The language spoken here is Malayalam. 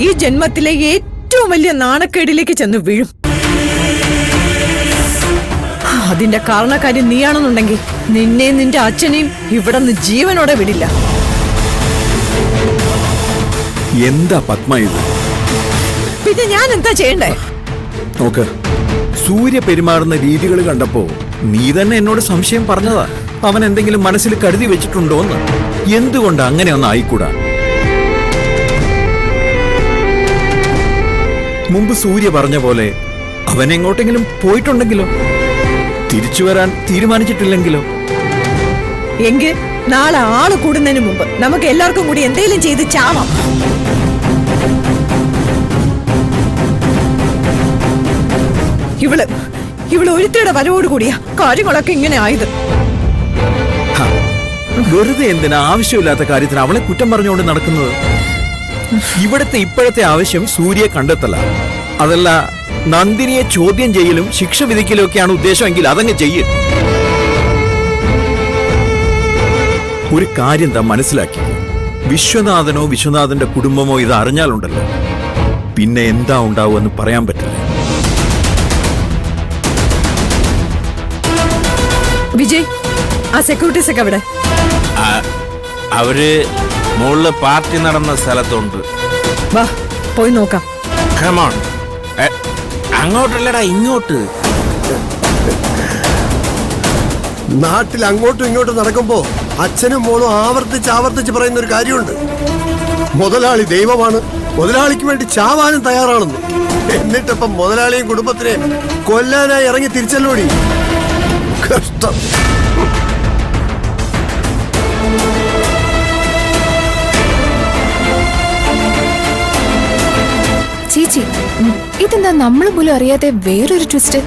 ഈ ജന്മത്തിലെ ഏറ്റവും വലിയ നാണക്കേടിലേക്ക് ചെന്ന് വീഴും. അതിന്റെ കാരണക്കാരി നീയാണെന്നുണ്ടെങ്കിൽ നിന്നെയും നിന്റെ അച്ഛനെയും ഇവിടെ നിന്ന് ജീവനോടെ വിടില്ല. എന്താ പത്മ ഇത്? പിന്നെ ഞാൻ എന്താ ചെയ്യണ്ടേ? നോക്ക്, സൂര്യ പെരുമാറുന്ന രീതികൾ കണ്ടപ്പോ നീ തന്നെ എന്നോട് സംശയം പറഞ്ഞതാ. അവൻ എന്തെങ്കിലും മനസ്സിൽ കരുതി വെച്ചിട്ടുണ്ടോന്ന്. എന്തുകൊണ്ട് അങ്ങനെ ഒന്നും ആയിക്കൂടാ? മുമ്പ് സൂര്യ പറഞ്ഞ പോലെ അവൻ എങ്ങോട്ടെങ്കിലും പോയിട്ടുണ്ടെങ്കിലോ? തിരിച്ചു വരാൻ തീരുമാനിച്ചിട്ടില്ലെങ്കിലോ? എങ്കിൽ നാളെ ആള് കൂടുന്നതിന് മുമ്പ് നമുക്ക് എല്ലാവർക്കും കൂടി എന്തെങ്കിലും ചെയ്ത് ചാവാം. ഇവള് ഒരുത്തിയുടെ വരവോടുകൂടിയാ കാര്യങ്ങളൊക്കെ ഇങ്ങനെ ആയത്. വെറുതെ എന്തിനാ ആവശ്യമില്ലാത്ത കാര്യത്തിന് അവളെ കുറ്റം പറഞ്ഞുകൊണ്ട് നടക്കുന്നത്? ഇവിടുത്തെ ഇപ്പോഴത്തെ ആവശ്യം സൂര്യയെ കണ്ടെത്തല. അതല്ല, നന്ദിനിയെ ചോദ്യം ചെയ്യലും ശിക്ഷ വിധിക്കലും ഒക്കെയാണ് ഉദ്ദേശമെങ്കിൽ അതങ്ങ് ചെയ്യും. ഒരു കാര്യം താൻ മനസ്സിലാക്കി, വിശ്വനാഥനോ വിശ്വനാഥന്റെ കുടുംബമോ ഇത് അറിഞ്ഞാലുണ്ടല്ലോ, പിന്നെ എന്താ ഉണ്ടാവുമെന്ന് പറയാൻ പറ്റില്ല. വിജയ്, ആ സെക്യൂരിറ്റീസ് ഒക്കെ അവിടെ? അവര് മുകളില് പാർട്ടി നടന്ന സ്ഥലത്തുണ്ട്. വാ, പോയി നോക്കാം. കമോൺ. അങ്ങോട്ടല്ലടാ, ഇങ്ങോട്ട്. നാട്ടിൽ അങ്ങോട്ടും ഇങ്ങോട്ടും നടക്കുമ്പോ അച്ഛനും മോളും ആവർത്തിച്ച് പറയുന്ന ഒരു കാര്യമുണ്ട്. മുതലാളി ദൈവമാണ്, മുതലാളിക്ക് വേണ്ടി ചാവാനും തയ്യാറാണെന്ന്. എന്നിട്ടിപ്പം മുതലാളിയും കുടുംബത്തിനെയും കൊല്ലാനായി ഇറങ്ങി തിരിച്ചല്ലോടി. കഷ്ടം. ചേച്ചി, ഇതെന്താ നമ്മൾ പോലും അറിയാതെ വേറൊരു ട്വിസ്റ്റ്?